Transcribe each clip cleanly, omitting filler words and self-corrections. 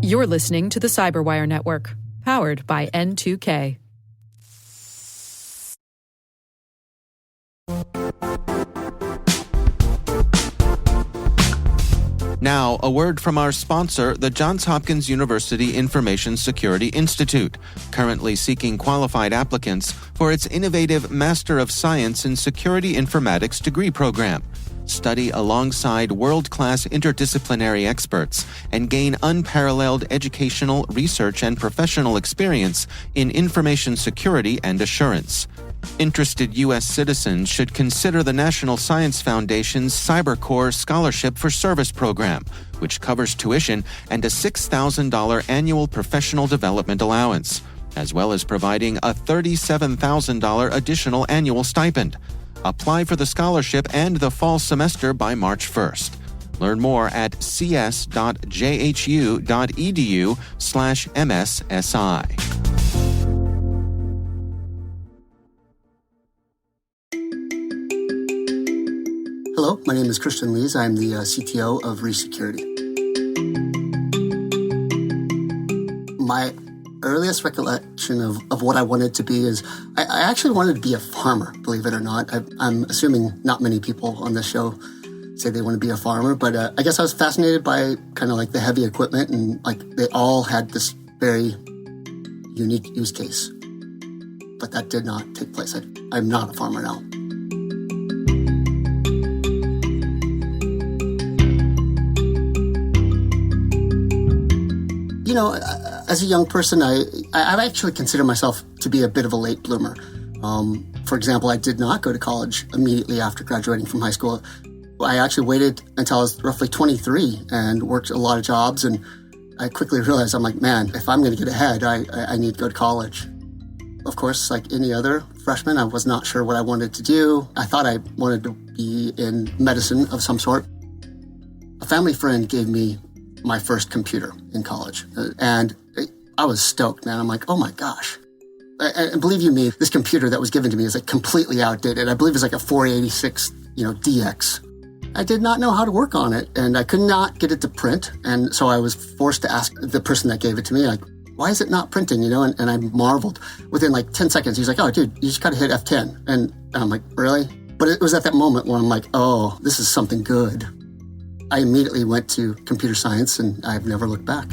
You're listening to the Cyberwire Network, powered by N2K. Now, a word from our sponsor, the Johns Hopkins University Information Security Institute, currently seeking qualified applicants for its innovative Master of Science in Security Informatics degree program. Study alongside world-class interdisciplinary experts and gain unparalleled educational, research, and professional experience in information security and assurance. Interested U.S. citizens should consider the National Science Foundation's CyberCore Scholarship for Service program, which covers tuition and a $6,000 annual professional development allowance, as well as providing a $37,000 additional annual stipend. Apply for the scholarship and the fall semester by March 1st. Learn more at cs.jhu.edu/MSSI. Hello, my name is Christian Lees. I'm the CTO of Resecurity. My earliest recollection of what I wanted to be is I actually wanted to be a farmer, believe it or not. I'm assuming not many people on this show say they want to be a farmer, but I guess I was fascinated by kind of like the heavy equipment, and like they all had this very unique use case. But that did not take place. I'm not a farmer now. You know, as a young person, I actually consider myself to be a bit of a late bloomer. For example, I did not go to college immediately after graduating from high school. I actually waited until I was roughly 23 and worked a lot of jobs, and I quickly realized, I'm like, man, if I'm going to get ahead, I need to go to college. Of course, like any other freshman, I was not sure what I wanted to do. I thought I wanted to be in medicine of some sort. A family friend gave me my first computer in college. And I was stoked, man. I'm like, oh my gosh. And believe you me, this computer that was given to me is like completely outdated. I believe it's like a 486, DX. I did not know how to work on it, and I could not get it to print. And so I was forced to ask the person that gave it to me, like, why is it not printing, And I marveled. Within like 10 seconds, he's like, oh, dude, you just got to hit F10. And I'm like, really? But it was at that moment when I'm like, oh, this is something good. I immediately went to computer science, and I've never looked back.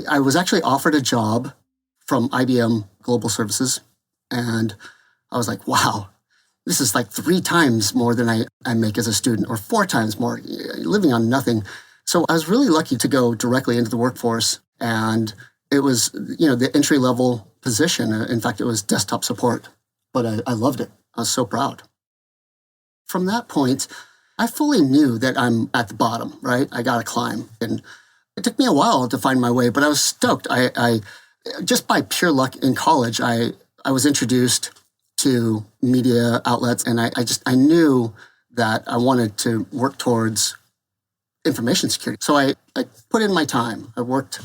I was actually offered a job from IBM Global Services, and I was like, wow, this is like 3 times more than I make as a student, or 4 times more, living on nothing. So I was really lucky to go directly into the workforce, and it was, the entry-level position. In fact, it was desktop support, but I loved it. I was so proud. From that point, I fully knew that I'm at the bottom, right? I got to climb. And it took me a while to find my way, but I was stoked. I just by pure luck in college, I was introduced to media outlets, and I knew that I wanted to work towards information security. So I put in my time. I worked,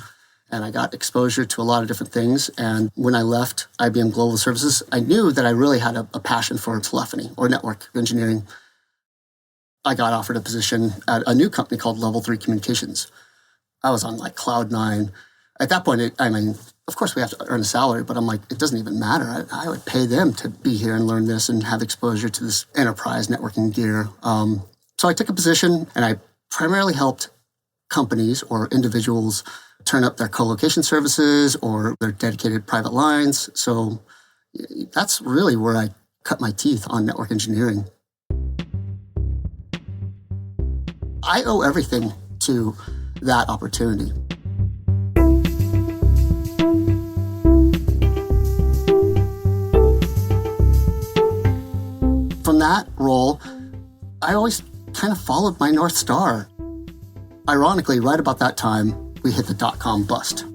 and I got exposure to a lot of different things. And when I left IBM Global Services, I knew that I really had a passion for telephony or network engineering. I got offered a position at a new company called Level 3 Communications. I was on like cloud 9. At that point, of course we have to earn a salary, but I'm like, it doesn't even matter. I would pay them to be here and learn this and have exposure to this enterprise networking gear. So I took a position, and I primarily helped companies or individuals turn up their co-location services or their dedicated private lines. So that's really where I cut my teeth on network engineering. I owe everything to that opportunity. From that role, I always kind of followed my North Star. Ironically, right about that time, we hit the dot-com bust.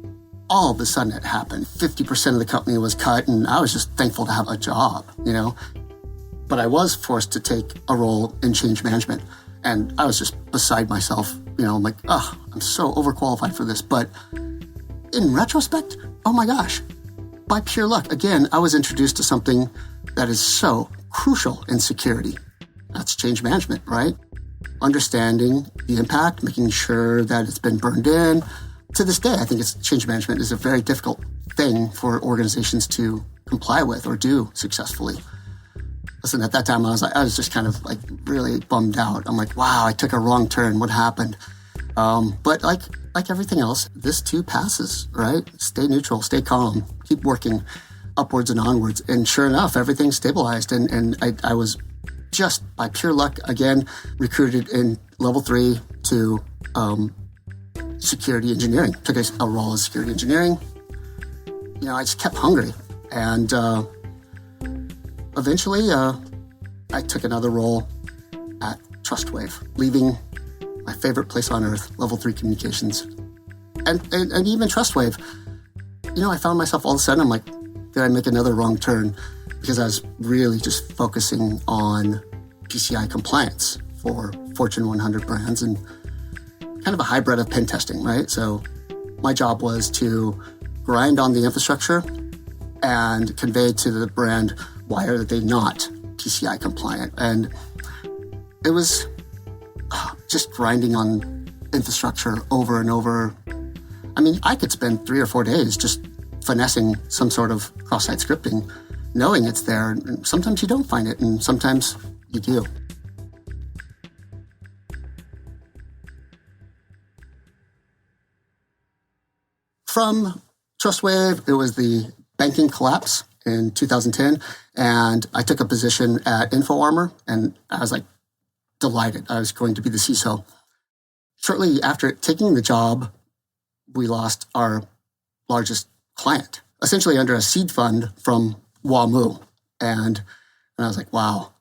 All of a sudden it happened. 50% of the company was cut, and I was just thankful to have a job, But I was forced to take a role in change management, and I was just beside myself. I'm like, I'm so overqualified for this. But in retrospect, oh my gosh, by pure luck, again, I was introduced to something that is so crucial in security. that's change management, right? Understanding the impact, making sure that it's been burned in. To this day, I think change management is a very difficult thing for organizations to comply with or do successfully. Listen, at that time, I was just kind of like really bummed out. I'm like, wow, I took a wrong turn. What happened? But like everything else, this too passes, right? Stay neutral, stay calm, keep working upwards and onwards. And sure enough, everything stabilized. And I was just by pure luck, again, recruited in level 3 to security engineering. Took a role as security engineering. I just kept hungry. And eventually, I took another role at TrustWave, leaving my favorite place on earth, level 3 communications. And even TrustWave, I found myself all of a sudden, I'm like, did I make another wrong turn? Because I was really just focusing on PCI compliance for Fortune 100 brands and kind of a hybrid of pen testing, right? So my job was to grind on the infrastructure and convey to the brand why are they not PCI compliant. And it was just grinding on infrastructure over and over. I mean, I could spend 3 or 4 days just finessing some sort of cross-site scripting, knowing it's there. And sometimes you don't find it, and sometimes you do. From TrustWave, it was the banking collapse in 2010, and I took a position at InfoArmor, and I was like delighted. I was going to be the CISO. Shortly after taking the job, we lost our largest client, essentially under a seed fund from WAMU. And I was like, wow,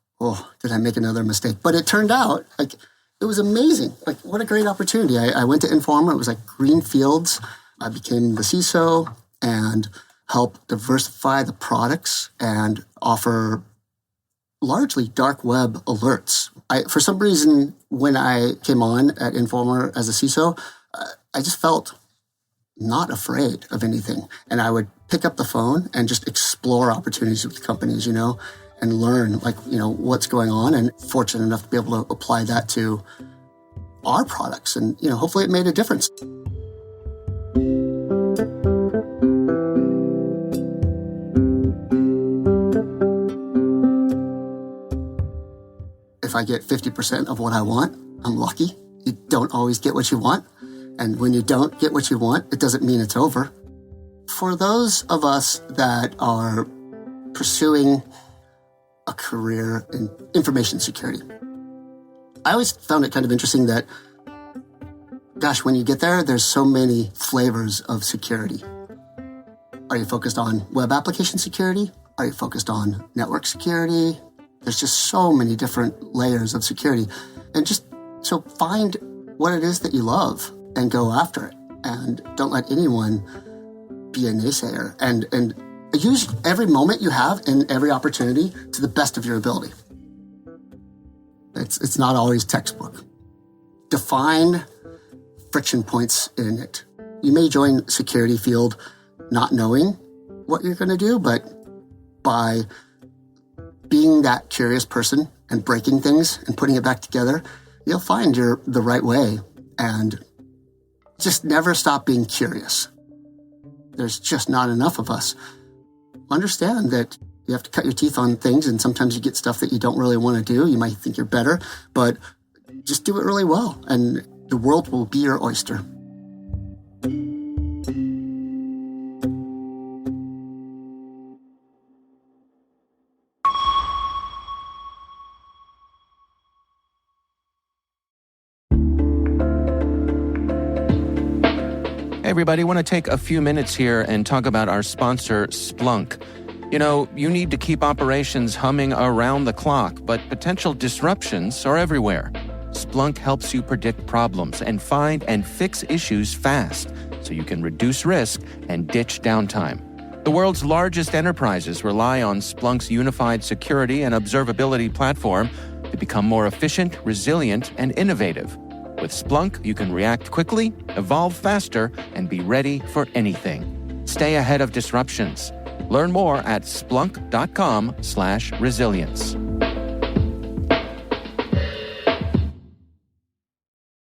did I make another mistake? But it turned out like it was amazing. Like, what a great opportunity. I went to InfoArmor. It was like green fields. I became the CISO and helped diversify the products and offer largely dark web alerts. For some reason, when I came on at InfoArmor as a CISO, I just felt not afraid of anything. And I would pick up the phone and just explore opportunities with companies, and learn what's going on, and fortunate enough to be able to apply that to our products. And, hopefully it made a difference. If I get 50% of what I want, I'm lucky. You don't always get what you want. And when you don't get what you want, it doesn't mean it's over. For those of us that are pursuing a career in information security, I always found it kind of interesting that, gosh, when you get there, there's so many flavors of security. Are you focused on web application security? Are you focused on network security? There's just so many different layers of security. And so find what it is that you love and go after it. And don't let anyone be a naysayer. And use every moment you have and every opportunity to the best of your ability. It's not always textbook. Define friction points in it. You may join security field not knowing what you're going to do, but by being that curious person and breaking things and putting it back together, you'll find the right way. And just never stop being curious. There's just not enough of us. Understand that you have to cut your teeth on things, and sometimes you get stuff that you don't really want to do. You might think you're better, but just do it really well, and the world will be your oyster. Hey everybody, I want to take a few minutes here and talk about our sponsor, Splunk. You need to keep operations humming around the clock, but potential disruptions are everywhere. Splunk helps you predict problems and find and fix issues fast, so you can reduce risk and ditch downtime. The world's largest enterprises rely on Splunk's unified security and observability platform to become more efficient, resilient, and innovative. With Splunk, you can react quickly, evolve faster, and be ready for anything. Stay ahead of disruptions. Learn more at splunk.com/resilience.